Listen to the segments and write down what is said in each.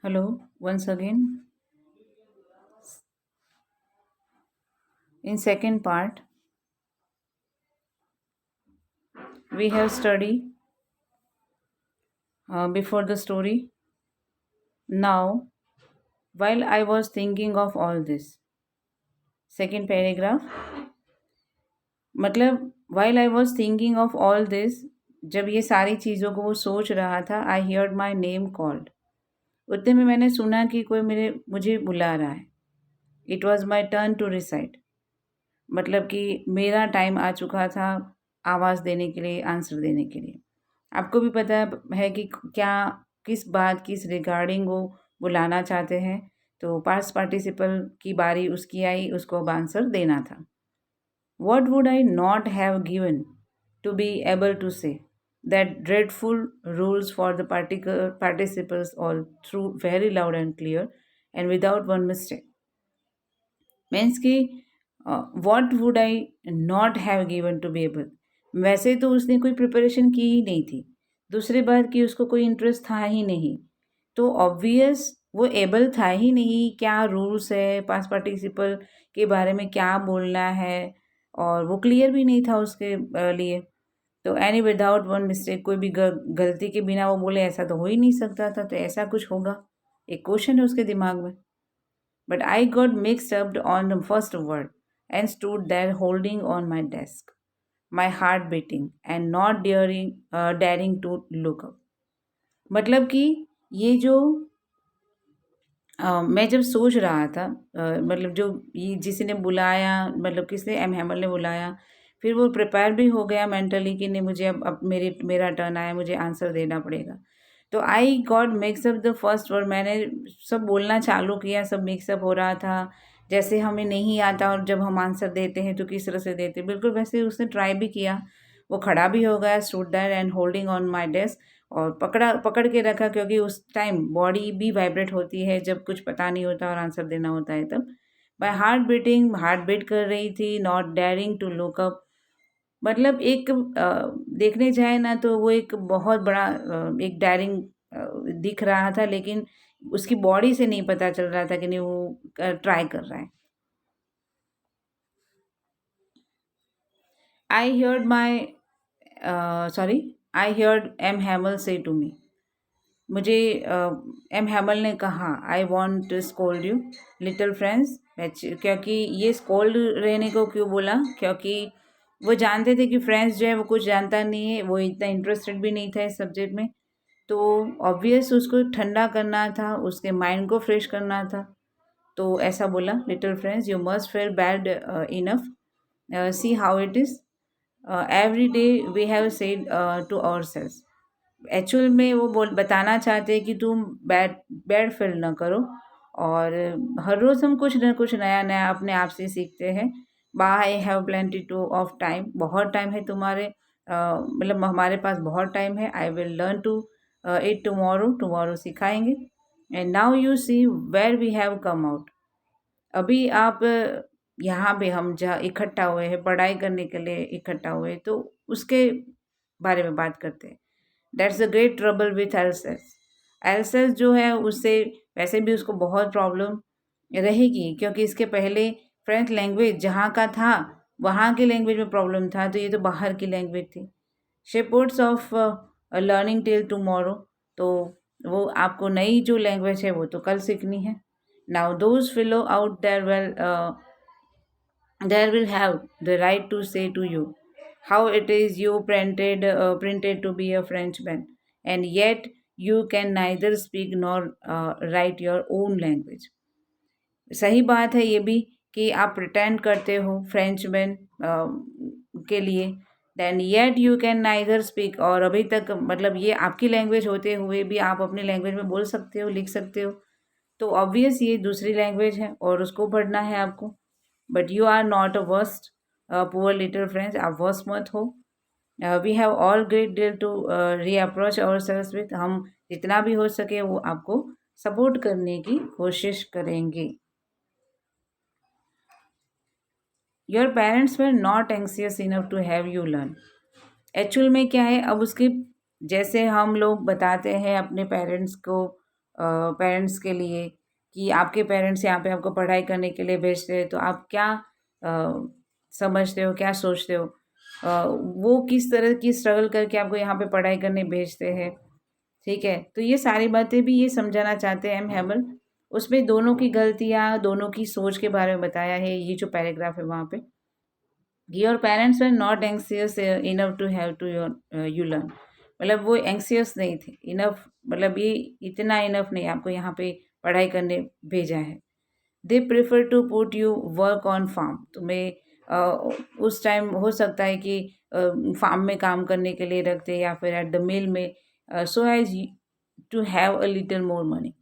Hello, once again. In second part, we have studied before the story. Now, while I was thinking of all this, second paragraph, मतलब while I was thinking of all this, जब ये सारी चीज़ों को वो सोच रहा था, I heard my name called. उतने में मैंने सुना कि कोई मुझे बुला रहा है. It was my turn to recite. मतलब कि मेरा टाइम आ चुका था आवाज़ देने के लिए, आंसर देने के लिए. आपको भी पता है कि क्या किस बात किस रिगार्डिंग वो बुलाना चाहते हैं. तो पास्ट पार्टिसिपल की बारी उसकी आई, उसको अब आंसर देना था. What would I not have given to be able to say that dreadful rules for the particular participles all through very loud and clear and without one mistake. Means कि what would I not have given to be able. वैसे तो उसने कोई preparation की ही नहीं थी. दूसरी बात कि उसको कोई इंटरेस्ट था ही नहीं. तो ऑब्वियस वो एबल था ही नहीं. क्या रूल्स है, पास्ट पार्टिसिपल के बारे में क्या बोलना है, और वो क्लियर भी नहीं था उसके लिए. तो एनी विदाउट वन मिस्टेक, कोई भी गलती के बिना वो बोले ऐसा तो हो ही नहीं सकता था. तो ऐसा कुछ होगा, एक क्वेश्चन है उसके दिमाग में. But I got mixed up on the first word and stood there holding on my desk, my heart beating and not daring to look up. मतलब कि ये जो मैं जब सोच रहा था, मतलब जो ये जिसने बुलाया, मतलब किसने, एम हैमल ने बुलाया, फिर वो प्रिपेयर भी हो गया मेंटली कि नहीं, मुझे अब मेरा टर्न आया, मुझे आंसर देना पड़ेगा. तो I got mix up the first word. मैंने सब बोलना चालू किया, सब मिक्सअप हो रहा था. जैसे हमें नहीं आता और जब हम आंसर देते हैं तो किस तरह से देते हैं, बिल्कुल वैसे उसने ट्राई भी किया. वो खड़ा भी हो गया, stood there and holding on my desk, और पकड़ के रखा, क्योंकि उस टाइम बॉडी भी वाइब्रेट होती है जब कुछ पता नहीं होता और आंसर देना होता है तब. माई हार्ट बीट कर रही थी, not daring to look up. मतलब एक देखने जाए ना तो वो एक बहुत बड़ा एक डेयरिंग दिख रहा था, लेकिन उसकी बॉडी से नहीं पता चल रहा था कि नहीं वो ट्राई कर रहा है. I heard my sorry I heard M Hamel से टू मी. मुझे एम हैमल ने कहा, I want to scold you little friends. क्योंकि ये स्कोल्ड रहने को क्यों बोला, क्योंकि वो जानते थे कि फ्रेंड्स जो है वो कुछ जानता नहीं है, वो इतना इंटरेस्टेड भी नहीं था इस सब्जेक्ट में. तो ऑब्वियस उसको ठंडा करना था, उसके माइंड को फ्रेश करना था. तो ऐसा बोला, little friends you must feel bad enough, see how it is every day we have said to ourselves. Actual में वो बताना चाहते हैं कि तुम बैड बैड फील ना करो, और हर रोज़ हम कुछ ना कुछ नया नया अपने आप से सीखते हैं. I have plenty to of time, बहुत टाइम है तुम्हारे, मतलब हमारे पास बहुत टाइम है. I will learn to it tomorrow, tomorrow सिखाएंगे. And now you see where we have come out. अभी आप यहाँ पे हम जहाँ इकट्ठा हुए हैं, पढ़ाई करने के लिए इकट्ठा हुए, तो उसके बारे में बात करते हैं. That's a great trouble with else's. Else's जो है उससे वैसे भी उसको बहुत प्रॉब्लम रहेगी, क्योंकि इसके पहले फ्रेंच लैंग्वेज जहाँ का था वहाँ की लैंग्वेज में प्रॉब्लम था, तो ये तो बाहर की लैंग्वेज थी. शेपोर्ट्स ऑफ लर्निंग टिल टुमारो. तो वो आपको नई जो लैंग्वेज है वो तो कल सीखनी है. Now those fellow out there will have the right to say to you how it is you printed to be a Frenchman, and yet you can neither speak nor write your own language. सही बात है ये भी कि आप pretend करते हो Frenchman के लिए, then yet you can neither speak, और अभी तक मतलब ये आपकी लैंग्वेज होते हुए भी आप अपनी लैंग्वेज में बोल सकते हो, लिख सकते हो. तो ऑब्वियस ये दूसरी लैंग्वेज है और उसको पढ़ना है आपको. But you are not a worst poor little friends, आप वर्स्ट मत हो. We have all great deal to reproach our selves with. हम जितना भी हो सके वो आपको सपोर्ट करने की कोशिश करेंगे. Your parents were not anxious enough to have you learn. Actual में क्या है, अब उसके जैसे हम लोग बताते हैं अपने पेरेंट्स को पेरेंट्स के लिए कि आपके पेरेंट्स यहाँ पे आपको पढ़ाई करने के लिए भेजते हैं, तो आप क्या समझते हो, क्या सोचते हो? वो किस तरह की स्ट्रगल करके आपको यहाँ पे पढ़ाई करने भेजते हैं, ठीक है? तो ये सारी बातें भी ये समझाना चाहते हैं एम हैमल। उसमें दोनों की गलतियाँ, दोनों की सोच के बारे में बताया है, ये जो पैराग्राफ है वहाँ पे। Your parents were not anxious enough to have to your you learn. मतलब वो एंक्सियस नहीं थे इनफ, मतलब ये इतना इनफ नहीं आपको यहाँ पे पढ़ाई करने भेजा है। They prefer to put you work on farm. तुम्हें उस टाइम हो सकता है कि फार्म में काम करने के लिए रखते या फिर एट द मिल में, so as to have a little more money.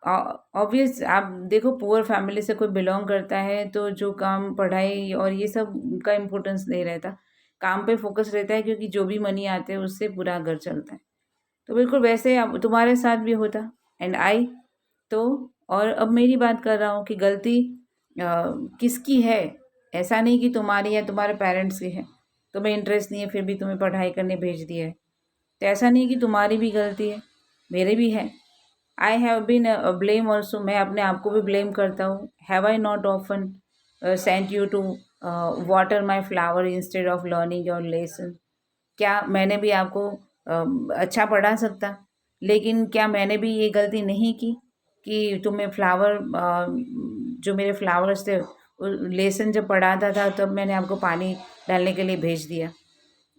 Obvious आप देखो, पुअर फैमिली से कोई बिलोंग करता है तो जो काम पढ़ाई और ये सब का इम्पोर्टेंस नहीं रहता, काम पे फोकस रहता है, क्योंकि जो भी मनी आते हैं उससे पूरा घर चलता है। तो बिल्कुल वैसे अब तुम्हारे साथ भी होता। एंड आई, तो और अब मेरी बात कर रहा हूँ कि गलती किसकी है। ऐसा नहीं कि तुम्हारी या तुम्हारे पेरेंट्स की है, तुम्हें इंटरेस्ट नहीं है फिर भी तुम्हें पढ़ाई करने भेज दिया है, तो ऐसा नहीं कि तुम्हारी भी गलती है, मेरे भी है। I have been blame also, मैं अपने आप को भी ब्लेम करता हूँ। Have I not often sent you to water my flower instead of learning your lesson. क्या मैंने भी आपको अच्छा पढ़ा सकता, लेकिन क्या मैंने भी ये गलती नहीं की कि तुम्हें फ्लावर, जो मेरे फ्लावर्स थे, लेसन जब पढ़ाता था तब मैंने आपको पानी डालने के लिए भेज दिया।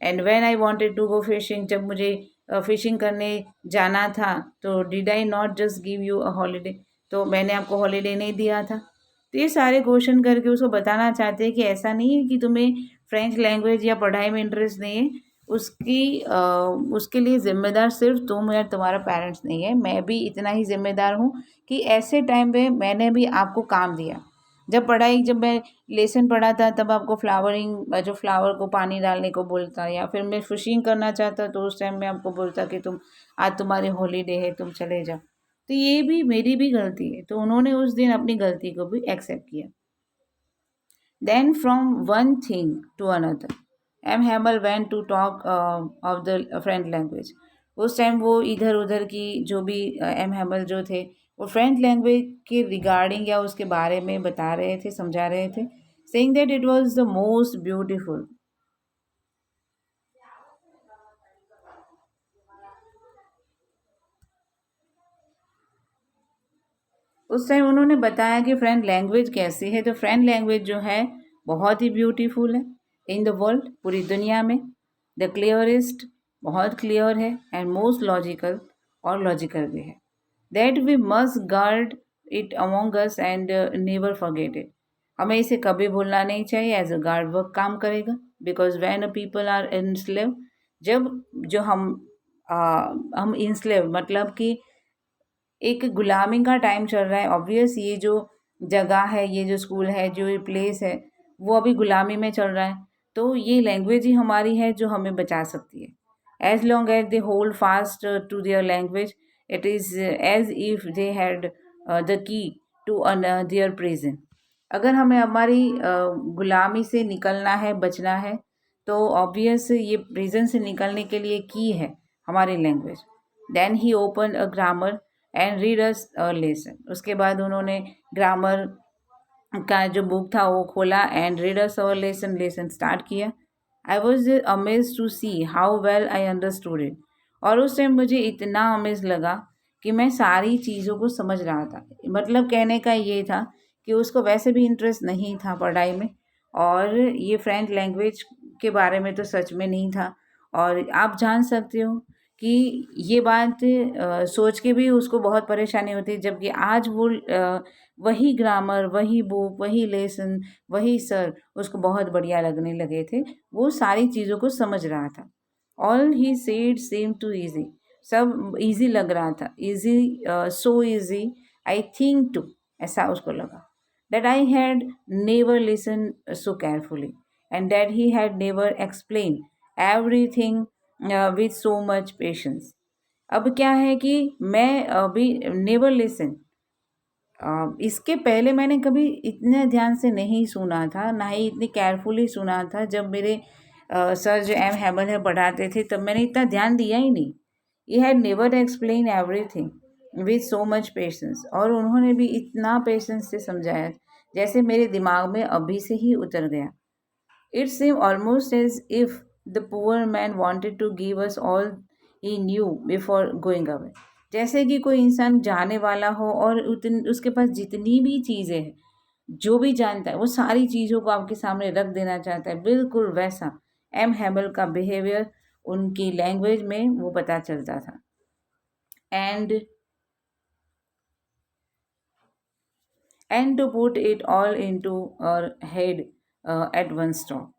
And when I wanted to go fishing, जब मुझे फिशिंग करने जाना था, तो did I not just give you a holiday, तो मैंने आपको हॉलीडे नहीं दिया था। तो ये सारे क्वेश्चन करके उसको बताना चाहते हैं कि ऐसा नहीं है कि तुम्हें फ्रेंच लैंग्वेज या पढ़ाई में इंटरेस्ट नहीं है, उसके लिए ज़िम्मेदार सिर्फ तुम या तुम्हारा पेरेंट्स नहीं है, मैं भी इतना ही ज़िम्मेदार हूँ कि ऐसे टाइम पे मैंने भी आपको काम दिया। जब मैं लेसन पढ़ा था तब आपको फ्लावरिंग, जो फ्लावर को पानी डालने को बोलता, या फिर मैं फिशिंग करना चाहता तो उस टाइम मैं आपको बोलता कि तुम आज तुम्हारी हॉलीडे है, तुम चले जाओ। तो ये भी मेरी भी गलती है, तो उन्होंने उस दिन अपनी गलती को भी एक्सेप्ट किया। Then from one thing to another, M Hamel went to talk of the French language. उस टाइम वो इधर उधर की जो भी एम हैमल जो थे, वो फ्रेंच लैंग्वेज के रिगार्डिंग या उसके बारे में बता रहे थे, समझा रहे थे, saying that it was the most beautiful. उस टाइम उन्होंने बताया कि फ्रेंच लैंग्वेज कैसी है, तो फ्रेंच लैंग्वेज जो है बहुत ही ब्यूटीफुल है इन द वर्ल्ड, पूरी दुनिया में। द क्लियरेस्ट, बहुत क्लियर है, एंड मोस्ट लॉजिकल, और लॉजिकल भी है। That we must guard it among us and never forget it. हमें इसे कभी भूलना नहीं चाहिए, एज अ गार्ड वर्क काम करेगा। Because when people are enslaved, जब जो हम इनस्लेव मतलब कि एक गुलामी का टाइम चल रहा है। ऑब्वियस ये जो जगह है, ये जो स्कूल है, जो ये प्लेस है, वो अभी गुलामी में चल रहा है। तो ये लैंग्वेज ही हमारी है जो हमें बचा सकती है। As long as they hold fast to their language, it is as if they had the key to their prison. अगर हमें हमारी गुलामी से निकलना है, बचना है, तो ऑब्वियस ये प्रेजेंट से निकलने के लिए की है हमारी language. Then he open a grammar and read us a lesson. उसके बाद उन्होंने ग्रामर का जो बुक था वो खोला, and read us a lesson, lesson start किया। I was amaze to see how well I understood it. और उस टाइम मुझे इतना अमेज लगा कि मैं सारी चीज़ों को समझ रहा था। मतलब कहने का ये था कि उसको वैसे भी इंटरेस्ट नहीं था पढ़ाई में, और ये फ्रेंच लैंग्वेज के बारे में तो सच में नहीं था। और आप जान सकते हो कि ये बात सोच के भी उसको बहुत परेशानी होती है, जबकि आज वो वही ग्रामर, वही बुक, वही लेसन, वही सर उसको बहुत बढ़िया लगने लगे थे। वो सारी चीज़ों को समझ रहा था। All he said same too easy, सब इजी लग रहा था। Easy, so easy, I think too, ऐसा उसको लगा। That I had never listen so carefully, and that he had never explain everything with so much patience. अब क्या है कि मैं अभी नेवर लिसन, इसके पहले मैंने कभी इतने ध्यान से नहीं सुना था, ना ही इतनी केयरफुली सुना था। जब मेरे सर जो एम हैमल है पढ़ाते थे, तब मैंने इतना ध्यान दिया ही नहीं। ही had never explain everything with so much patience, और उन्होंने भी इतना पेशेंस से समझाया जैसे मेरे दिमाग में अभी से ही उतर गया। It seemed almost as if the poor man wanted to give us all he knew before going away. जैसे कि कोई इंसान जाने वाला हो और उसके पास जितनी भी चीज़ें हैं, जो भी जानता है, वो सारी चीज़ों को आपके सामने रख देना चाहता है। बिल्कुल वैसा एम हैमल का बिहेवियर उनकी लैंग्वेज में वो पता चलता था। And to put it all into our head at one stop.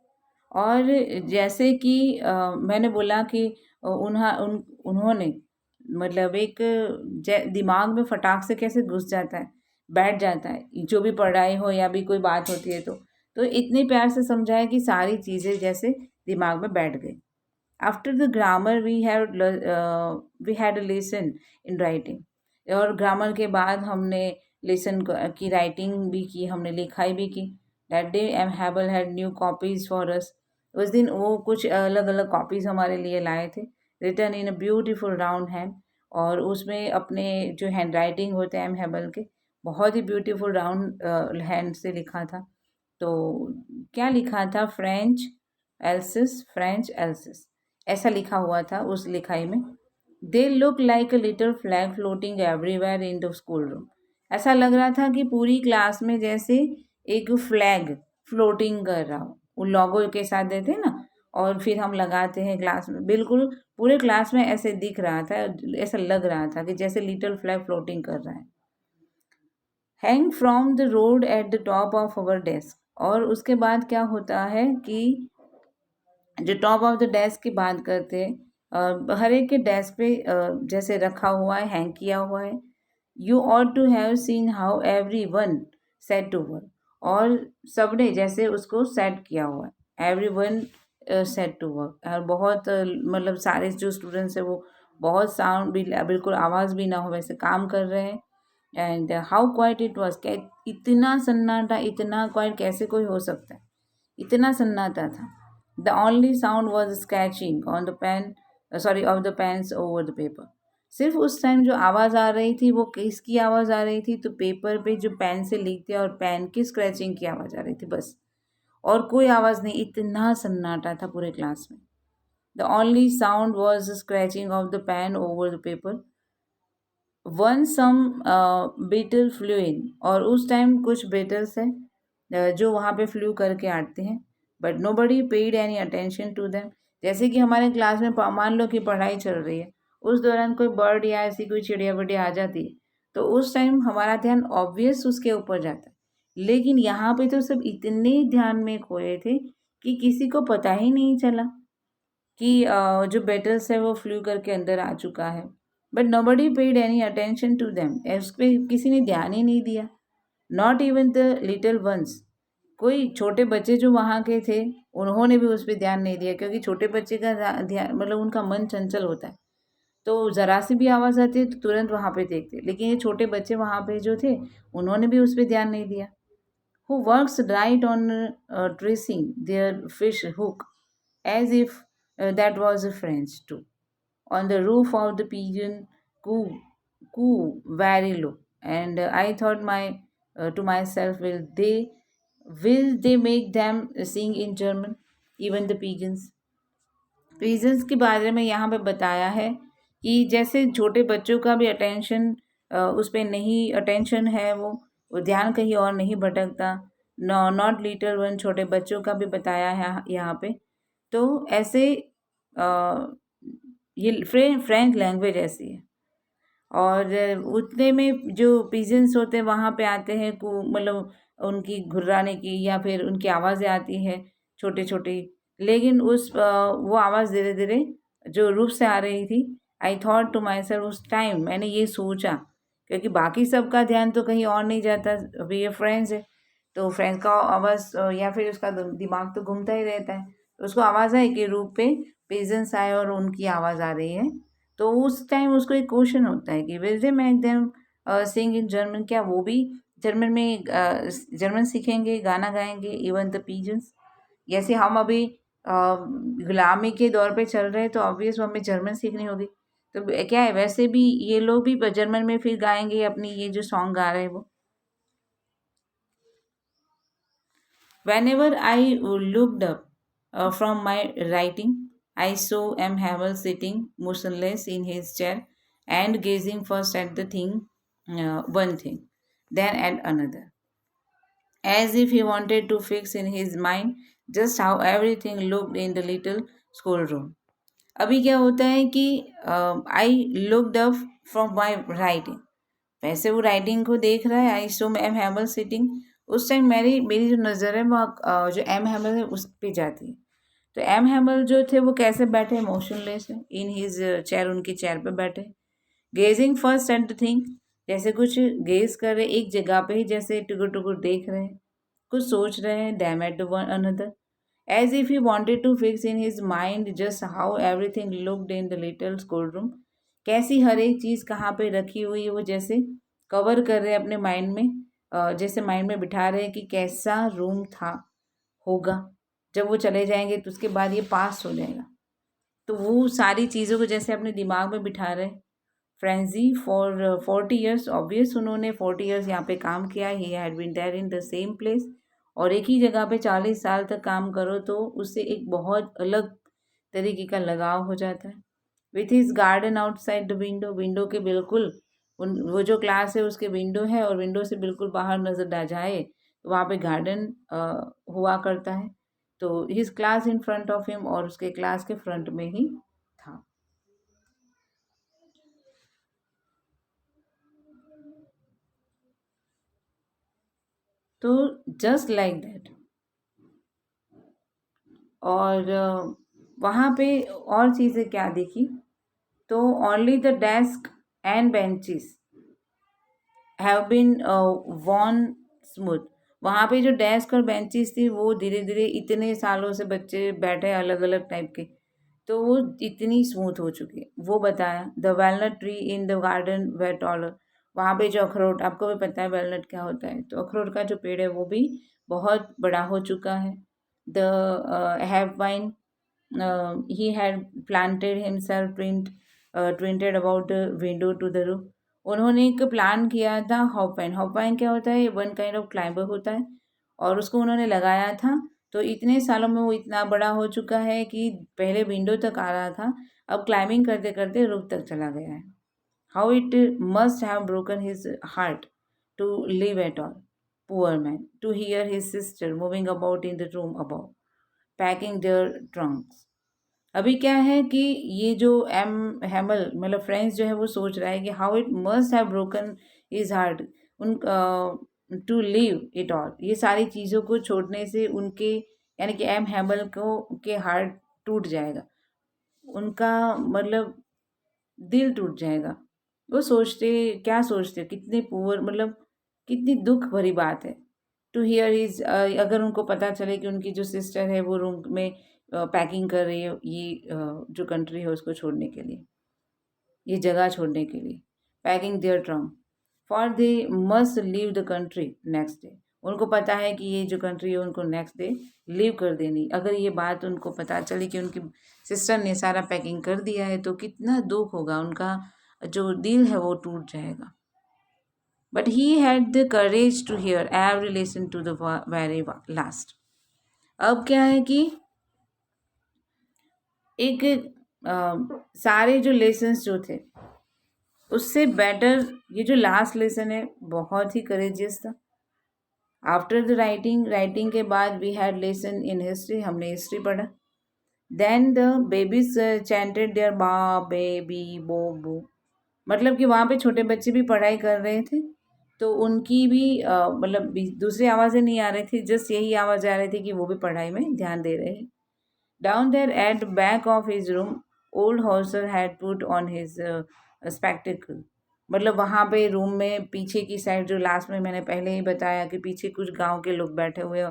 और जैसे कि मैंने बोला कि उन्होंने मतलब एक दिमाग में फटाक से कैसे घुस जाता है, बैठ जाता है, जो भी पढ़ाई हो या भी कोई बात होती है तो इतने प्यार से समझाया कि सारी चीज़ें जैसे दिमाग में बैठ गई। After the grammar we had a lesson in writing, और ग्रामर के बाद हमने लेसन की राइटिंग भी की, हमने लिखाई भी की। That day M Hamel had new copies for us. उस दिन वो कुछ अलग अलग कॉपीज हमारे लिए लाए थे, written in a beautiful round hand, और उसमें अपने जो हैंड राइटिंग होते हैं एम हैबल के, बहुत ही ब्यूटीफुल राउंड हैंड से लिखा था। तो क्या लिखा था? फ्रेंच एल्सिस ऐसा लिखा हुआ था उस लिखाई में। They look like a little flag floating everywhere in the school room. ऐसा लग रहा था कि पूरी क्लास में जैसे एक फ्लैग फ्लोटिंग कर रहा हो, उन लोगों के साथ देते हैं ना, और फिर हम लगाते हैं क्लास में, बिल्कुल पूरे क्लास में ऐसे दिख रहा था, ऐसा लग रहा था कि जैसे लिटिल फ्लैग फ्लोटिंग कर रहा है। Hang from the road at the top of our desk. और उसके बाद क्या होता है कि जो टॉप ऑफ द डेस्क की बात करते हैं, हर एक के डेस्क पे जैसे रखा हुआ है, हैंग किया हुआ है। You ought to have seen how every one set to work. और सबने जैसे उसको सेट किया हुआ है, every one set to work. और बहुत मतलब सारे जो स्टूडेंट्स हैं वो बहुत साउंड भी, बिल्कुल आवाज़ भी ना हो वैसे काम कर रहे हैं। And how quite it was, क्या इतना सन्नाटा, इतना क्वाइट कैसे कोई हो सकता है, इतना सन्नाटा था। The only sound was scratching on the pen, sorry of the pens over the paper. सिर्फ उस टाइम जो आवाज़ आ रही थी वो किसकी आवाज़ आ रही थी? तो पेपर पे जो पेन से लिखते और पेन की स्क्रैचिंग की आवाज़ आ रही थी बस, और कोई आवाज़ नहीं। इतना सन्नाटा था पूरे क्लास में। The only sound was scratching of the pen over the paper. One some beetle flew in. और उस टाइम कुछ बीटल्स हैं जो वहाँ पे फ्लू करके आते हैं, but nobody paid any attention to them. जैसे कि हमारे क्लास में मान लो कि पढ़ाई चल रही है, उस दौरान कोई बर्ड या ऐसी कोई चिड़िया विड़िया आ जाती है, तो उस टाइम हमारा ध्यान ऑब्वियस उसके ऊपर जाता है। लेकिन यहाँ पे तो सब इतने ध्यान में खोए थे कि किसी को पता ही नहीं चला कि जो बेटल्स है वो फ्लू करके अंदर आ चुका है। But nobody paid any attention to them, उस पर किसी ने ध्यान ही नहीं दिया। Not even the little ones. कोई छोटे बच्चे जो वहाँ के थे उन्होंने भी उस पर ध्यान नहीं दिया, क्योंकि छोटे बच्चे का ध्यान मतलब उनका मन चंचल होता है, तो ज़रा सी भी आवाज़ आती है तो तुरंत वहाँ पे देखते। लेकिन ये छोटे बच्चे वहाँ पे जो थे उन्होंने भी उस पर ध्यान नहीं दिया। Who works right on tracing their fish hook as if that was a French too. On the roof of the pigeon coo very low, and I thought to myself, will they make them sing in German, even the pigeons? Pigeons के बारे में यहाँ पे बताया है कि जैसे छोटे बच्चों का भी अटेंशन उस पर नहीं, अटेंशन है वो ध्यान कहीं और नहीं भटकता। नॉट लिटिल वन, छोटे बच्चों का भी बताया है यहाँ पे। तो ऐसे ये फ्रेंच लैंग्वेज ऐसी है। और उतने में जो पिजन्स होते हैं वहाँ पे आते हैं मतलब उनकी घुर्राने की या फिर उनकी आवाज़ें आती है छोटी छोटी। लेकिन वो आवाज़ धीरे धीरे जो रूप से आ रही थी, I thought to myself, उस टाइम मैंने ये सोचा, क्योंकि बाकी सबका ध्यान तो कहीं और नहीं जाता, अभी ये फ्रेंड्स है तो फ्रेंड्स का आवाज़ या फिर उसका दिमाग तो घूमता ही रहता है। तो उसको आवाज़ आई कि रूप पे पिजन्स आए और उनकी आवाज़ आ रही है। तो उस टाइम उसको एक क्वेश्चन होता है कि will they make them sing in German, क्या वो भी जर्मन में जर्मन सीखेंगे, गाना गाएंगे, इवन द पिजन्स। जैसे हम अभी गुलामी के दौर पे चल रहे हैं तो ऑब्वियस हमें जर्मन सीखनी होगी, तो क्या है, वैसे भी ये लोग भी जर्मन में फिर गाएंगे अपनी ये जो सॉन्ग गा रहे हैं वो. Whenever I looked up from my writing, I saw M. Hamel sitting motionless in his chair and gazing first at the thing, one thing, then at another, as if he wanted to fix in his mind just how everything looked in the little schoolroom. अभी क्या होता है कि I looked up from my writing, वैसे वो writing को देख रहा है. आई सो एम हैमल सिटिंग. उस टाइम मेरी मेरी जो नज़र है वो जो एम हैमल है उस पे जाती है. तो एम हैमल जो थे वो कैसे बैठे, मोशनलेस है इन हिज चेयर, उनकी चेयर पे बैठे. Gazing first at the thing, जैसे कुछ गेज कर रहे एक जगह पे ही, जैसे टुकुर टुकुर देख रहे हैं, कुछ सोच रहे हैं. Then at one another, as if he wanted to fix in his mind just how everything looked in the little schoolroom. कैसी हर एक चीज़ कहाँ पे रखी हुई है वो जैसे कवर कर रहे हैं अपने माइंड में, जैसे माइंड में बिठा रहे हैं कि कैसा रूम था होगा. जब वो चले जाएंगे तो उसके बाद ये पास हो जाएगा. तो वो सारी चीज़ों को जैसे अपने दिमाग में बिठा रहे हैं. फ्रेंजी फॉर 40 years, ऑब्वियस उन्होंने 40 years यहाँ पे काम किया. He had been there in the same place. और एक ही जगह पे 40 साल तक काम करो तो उससे एक बहुत अलग तरीके का लगाव हो जाता है. With his garden outside the window, window के बिल्कुल वो जो क्लास है उसके विंडो है और विंडो से बिल्कुल बाहर नज़र आ जाए तो वहाँ पे गार्डन हुआ करता है. तो his class in front of him, और उसके क्लास के फ्रंट में ही था. तो जस्ट लाइक दैट. और वहाँ पे और चीज़ें क्या देखी, तो only the desk and benches have been worn smooth. वहाँ पे जो डेस्क और बेंचेस थी वो धीरे धीरे इतने सालों से बच्चे बैठे अलग अलग टाइप के, तो वो इतनी स्मूथ हो चुकी है. वो बताया. The walnut tree in the garden way taller. वहाँ पे जो अखरोट, आपको भी पता है वेलनट क्या होता है, तो अखरोट का जो पेड़ है वो भी बहुत बड़ा हो चुका है. The have wine he had planted himself printed about the window to the roof. उन्होंने एक प्लान किया था. हॉपवाइन, हॉपवाइन क्या होता है, वन काइंड ऑफ क्लाइंबर होता है, और उसको उन्होंने लगाया था. तो इतने सालों में वो इतना बड़ा हो चुका है कि पहले विंडो तक आ रहा था, अब क्लाइंबिंग करते करते रूफ तक चला गया है. How it must have broken his heart to live at all, poor man, to hear his sister moving about in the room about packing their trunks. अभी क्या है कि ये जो एम हैमल मतलब फ्रेंड्स जो है वो सोच रहा है कि how it must have broken his heart उन टू लीव इट ऑल. ये सारी चीज़ों को छोड़ने से उनके, यानी कि एम हैमल को के हार्ट टूट जाएगा, उनका मतलब दिल टूट जाएगा. वो सोचते, क्या सोचते, कितने पुअर, मतलब कितनी दुख भरी बात है. टू हियर इज, अगर उनको पता चले कि उनकी जो सिस्टर है वो रूम में पैकिंग कर रही है, ये जो कंट्री है उसको छोड़ने के लिए, ये जगह छोड़ने के लिए, packing their trunk for they must leave the country next day. उनको पता है कि ये जो कंट्री है उनको नेक्स्ट डे लीव कर देनी. अगर ये बात उनको पता चली कि उनकी सिस्टर ने सारा पैकिंग कर दिया है तो कितना दुख होगा, उनका जो दिल है वो टूट जाएगा. But he had the courage to hear every lesson to the very last. अब क्या है कि एक सारे जो लेसन्स जो थे उससे बेटर ये जो लास्ट लेसन है बहुत ही करेजियस था. आफ्टर द राइटिंग के बाद we had lesson in history, हमने हिस्ट्री पढ़ा. Then the babies chanted their ba be bi bo bo, मतलब कि वहाँ पे छोटे बच्चे भी पढ़ाई कर रहे थे तो उनकी भी मतलब दूसरी आवाज़ें नहीं आ रही थी, जस्ट यही आवाज़ आ रही थी कि वो भी पढ़ाई में ध्यान दे रहे हैं. Down there at back of his room, old Hauser had put on his spectacle. मतलब वहाँ पे रूम में पीछे की साइड, जो लास्ट में मैंने पहले ही बताया कि पीछे कुछ गांव के लोग बैठे हुए,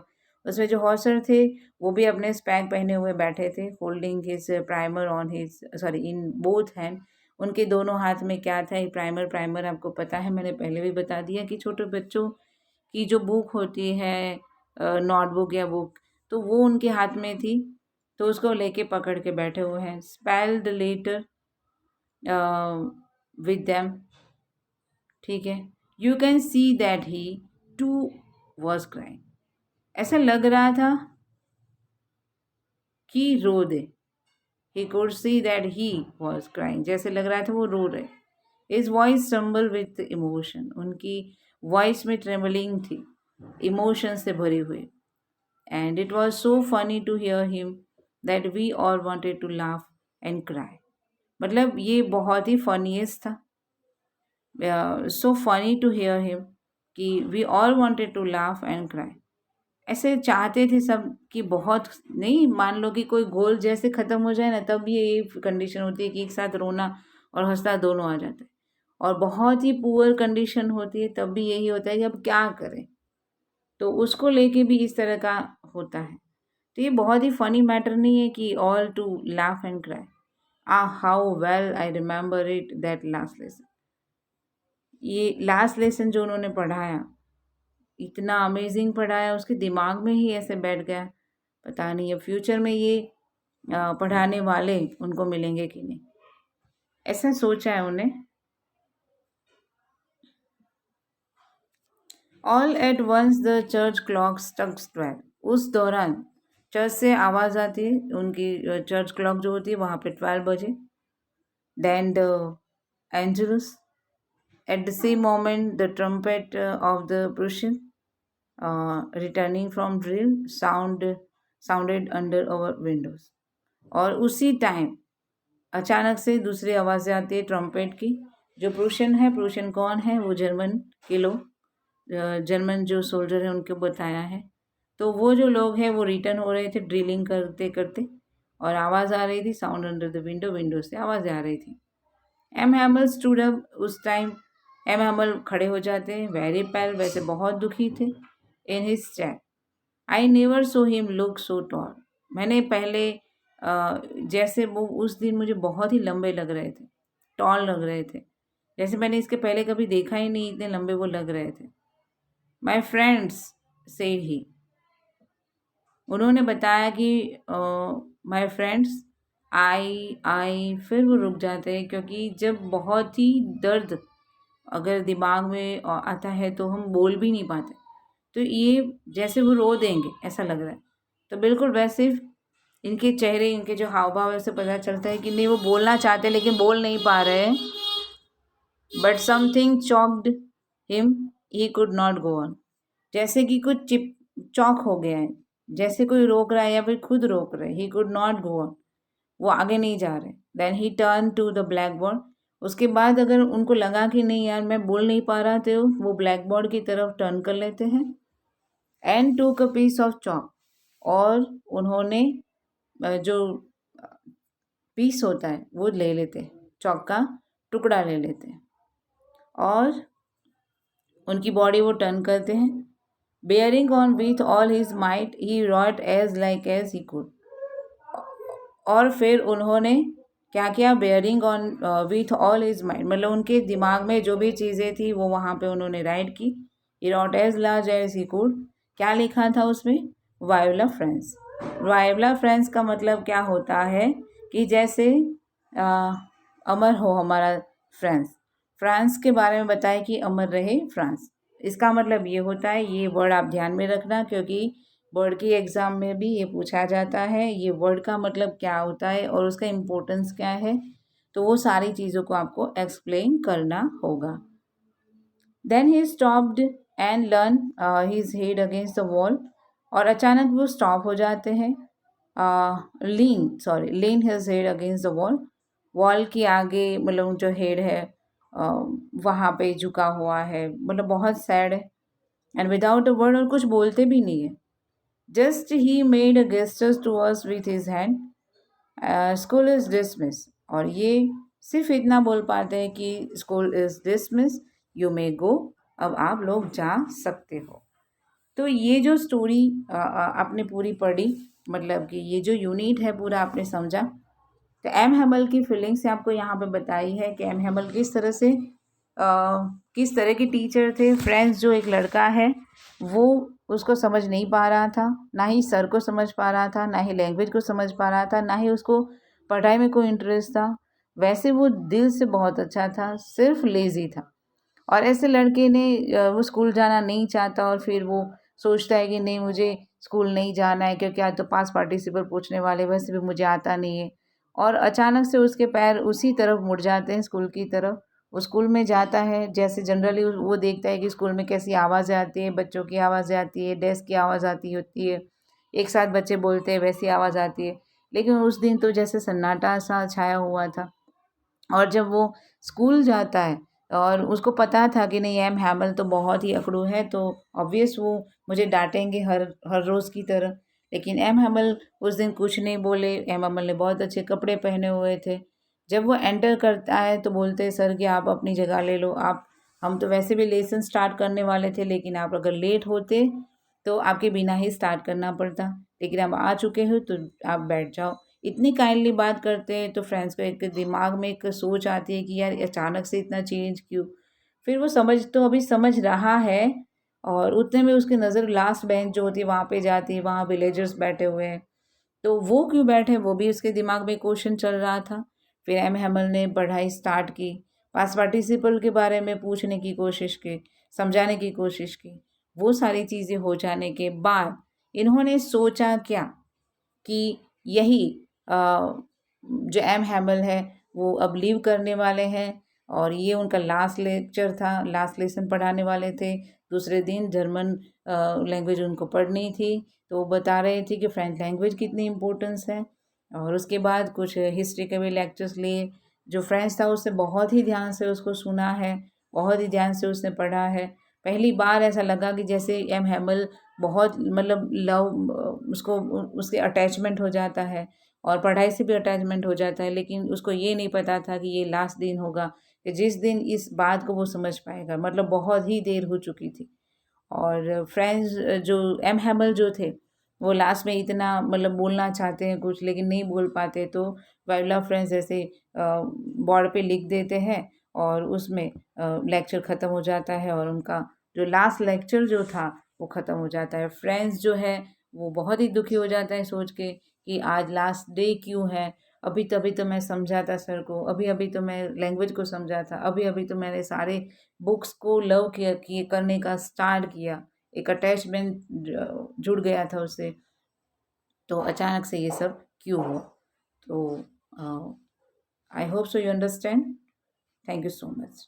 उसमें जो हॉसर थे वो भी अपने स्पैक पहने हुए बैठे थे. Holding his primer on his sorry in both hand. उनके दोनों हाथ में क्या था, ये प्राइमर. प्राइमर आपको पता है, मैंने पहले भी बता दिया कि छोटे बच्चों की जो बुक होती है, नोटबुक या बुक, तो वो उनके हाथ में थी, तो उसको लेके पकड़ के बैठे हुए हैं. स्पेल्ड लेटर, विद देम, ठीक है. You can see that he too was crying. ऐसा लग रहा था कि रो दे. He could see that he was crying. जैसे लग रहा था वो रो रहे. His voice trembled with emotion. उनकी वॉइस में ट्रेमलिंग थी, इमोशन से भरी हुई. And it was so funny to hear him that we all wanted to laugh and cry. मतलब ये बहुत ही फनीस्ट था. So funny to hear him कि we all wanted to laugh and cry. ऐसे चाहते थे सब कि बहुत नहीं, मान लो कि कोई गोल जैसे ख़त्म हो जाए ना, तब ये कंडीशन होती है कि एक साथ रोना और हंसना दोनों आ जाता है. और बहुत ही पुअर कंडीशन होती है तब भी यही होता है कि अब क्या करें. तो उसको लेके भी इस तरह का होता है. तो ये बहुत ही फ़नी मैटर नहीं है कि all to laugh and cry. How well I remember it that last lesson. ये लास्ट लेसन जो उन्होंने पढ़ाया, इतना अमेजिंग पढ़ाया, उसके दिमाग में ही ऐसे बैठ गया. पता नहीं अब फ्यूचर में ये पढ़ाने वाले उनको मिलेंगे कि नहीं, ऐसा सोचा है उन्हें. All at once the church clock struck 12. उस दौरान चर्च से आवाज़ आती है, उनकी चर्च क्लॉक जो होती है वहाँ पे 12 बजे. Then the Angelus. At the same moment the trumpet of the Prussian returning from drill sounded under our windows. और उसी टाइम अचानक से दूसरी आवाज़ें आती है ट्रम्पेट की. जो प्रूशियन है, प्रूशियन कौन है, वो जर्मन के लोग, जर्मन जो सोल्जर है उनको बताया है. तो वो जो लोग हैं वो रिटर्न हो रहे थे ड्रिलिंग करते करते, और आवाज़ आ रही थी sound under the window, window से आवाज़ें आ रही थी. M Hamel stood up. उस टाइम एम हैमल खड़े हो जाते हैं, वेरी पेल, वैसे बहुत दुखी थे. इन his chair. I never saw him look so tall. मैंने पहले जैसे वो उस दिन मुझे बहुत ही लंबे लग रहे थे, टॉल लग रहे थे, जैसे मैंने इसके पहले कभी देखा ही नहीं, इतने लंबे वो लग रहे थे. My friends said he. उन्होंने बताया कि माई फ्रेंड्स, आई फिर वो रुक जाते हैं, क्योंकि जब बहुत ही दर्द अगर दिमाग में आता है तो हम बोल भी नहीं पाते. तो ये जैसे वो रो देंगे ऐसा लग रहा है. तो बिल्कुल वैसे इनके चेहरे, इनके जो हाव भाव है उससे पता चलता है कि नहीं, वो बोलना चाहते लेकिन बोल नहीं पा रहे हैं. But something choked him, he could not go on. जैसे कि कुछ चौक हो गया है, जैसे कोई रोक रहा है या फिर खुद रोक रहे. He could not go on, वो आगे नहीं जा रहे. Then he turn to the blackboard. उसके बाद अगर उनको लगा कि नहीं यार मैं बोल नहीं पा रहा, तो वो ब्लैक बोर्ड की तरफ टर्न कर लेते हैं. एंड टूक अ पीस ऑफ चॉक. और उन्होंने जो पीस होता है वो ले लेते हैं, चॉक का टुकड़ा ले लेते हैं, और उनकी बॉडी वो टर्न करते हैं. Bearing on with all his might he wrote as like as he could. और फिर उन्होंने क्या किया, bearing on with all his might, मतलब उनके दिमाग में जो भी चीज़ें थी वो वहाँ पे उन्होंने राइट की. He wrote as large as he could. क्या लिखा था उसमें, वायोला फ्रेंड्स. वायोला फ्रेंड्स का मतलब क्या होता है कि जैसे अमर हो हमारा फ्रांस. फ्रांस के बारे में बताए कि अमर रहे फ्रांस. इसका मतलब ये होता है, ये वर्ड आप ध्यान में रखना, क्योंकि वर्ड की एग्ज़ाम में भी ये पूछा जाता है, ये वर्ड का मतलब क्या होता है और उसका इम्पोर्टेंस क्या है. तो वो सारी चीज़ों को आपको एक्सप्लेन करना होगा. Then he stopped and lean his head against the wall. और अचानक वो स्टॉप हो जाते हैं. Lean his head against the wall. Wall की आगे, मतलब जो हेड है वहाँ पे झुका हुआ है, मतलब बहुत सैड है. एंड विदाउट अ वर्ड, और कुछ बोलते भी नहीं है. Just he made a gestures to us with his hand. School is dismiss. और ये सिर्फ इतना बोल पाते हैं कि school is dismiss, you may go. अब आप लोग जा सकते हो. तो ये जो स्टोरी आपने पूरी पढ़ी, मतलब कि ये जो यूनिट है पूरा आपने समझा. तो एम हैमल की फीलिंग्स से आपको यहाँ पे बताई है कि एम हैमल किस तरह से किस तरह के टीचर थे. फ्रेंड्स जो एक लड़का है वो उसको समझ नहीं पा रहा था, ना ही सर को समझ पा रहा था, ना ही लैंग्वेज को समझ पा रहा था, ना ही उसको पढ़ाई में कोई इंटरेस्ट था. वैसे वो दिल से बहुत अच्छा था, सिर्फ लेज़ी था। और ऐसे लड़के ने वो स्कूल जाना नहीं चाहता और फिर वो सोचता है कि नहीं मुझे स्कूल नहीं जाना है क्योंकि आज तो पास पार्टिसिपल पूछने वाले, वैसे भी मुझे आता नहीं है। और अचानक से उसके पैर उसी तरफ मुड़ जाते हैं, स्कूल की तरफ। वो स्कूल में जाता है, जैसे जनरली वो देखता है कि स्कूल में कैसी आवाज़ें आती हैं, बच्चों की आवाज़ें आती है, डेस्क की आवाज़ आती होती है, एक साथ बच्चे बोलते हैं वैसी आवाज़ आती है। लेकिन उस दिन तो जैसे सन्नाटा सा छाया हुआ था। और जब वो स्कूल जाता है और उसको पता था कि नहीं एम हैमल तो बहुत ही अकड़ू है, तो ऑब्वियस वो मुझे डांटेंगे हर हर रोज़ की तरह। लेकिन एम हैमल उस दिन कुछ नहीं बोले। एम हैमल ने बहुत अच्छे कपड़े पहने हुए थे। जब वो एंटर करता है तो बोलते हैं सर कि आप अपनी जगह ले लो, आप हम तो वैसे भी लेसन स्टार्ट करने वाले थे, लेकिन आप अगर लेट होते तो आपके बिना ही स्टार्ट करना पड़ता, लेकिन अब आ चुके हो तो आप बैठ जाओ। इतनी काइंडली बात करते हैं तो फ्रेंड्स को एक दिमाग में एक सोच आती है कि यार अचानक से इतना चेंज क्यों। फिर वो समझ तो अभी समझ रहा है, और उतने में उसकी नज़र लास्ट बेंच जो होती है वहाँ पे जाती है, वहाँ विलेजर्स बैठे हुए हैं। तो वो क्यों बैठे, वो भी उसके दिमाग में क्वेश्चन चल रहा था। फिर एम हैमल ने पढ़ाई स्टार्ट की, पास पार्टिसिपल के बारे में पूछने की कोशिश की, समझाने की कोशिश की। वो सारी चीज़ें हो जाने के बाद इन्होंने सोचा क्या कि यही अ, जो एम हैमल है वो अब लीव करने वाले हैं, और ये उनका लास्ट लेक्चर था, लास्ट लेसन पढ़ाने वाले थे। दूसरे दिन जर्मन लैंग्वेज उनको पढ़नी थी, तो वो बता रहे थे कि फ्रेंच लैंग्वेज कितनी इम्पोर्टेंस है। और उसके बाद कुछ हिस्ट्री के भी लेक्चर्स लिए। जो फ्रेंच था उसने बहुत ही ध्यान से उसको सुना है, बहुत ही ध्यान से उसने पढ़ा है। पहली बार ऐसा लगा कि जैसे एम हैमल बहुत मतलब लव उसको उसके अटैचमेंट हो जाता है, और पढ़ाई से भी अटैचमेंट हो जाता है। लेकिन उसको ये नहीं पता था कि ये लास्ट दिन होगा, कि जिस दिन इस बात को वो समझ पाएगा। मतलब बहुत ही देर हो चुकी थी। और फ्रेंड्स जो एम हैमल जो थे वो लास्ट में इतना मतलब बोलना चाहते हैं कुछ, लेकिन नहीं बोल पाते, तो वाइल्ड फ्रेंड्स जैसे बोर्ड पे लिख देते हैं, और उसमें लेक्चर ख़त्म हो जाता है, और उनका जो लास्ट लेक्चर जो था वो ख़त्म हो जाता है। फ्रेंड्स जो है वो बहुत ही दुखी हो जाता है सोच के कि आज लास्ट डे क्यों है। अभी तभी तो मैं समझा था सर को, अभी अभी तो मैं लैंग्वेज को समझा था, अभी अभी तो मैंने सारे बुक्स को लव किया किए करने का स्टार्ट किया, एक अटैचमेंट जुड़ गया था उससे। तो अचानक से ये सब क्यों हुआ। तो I hope so you understand. Thank you so much.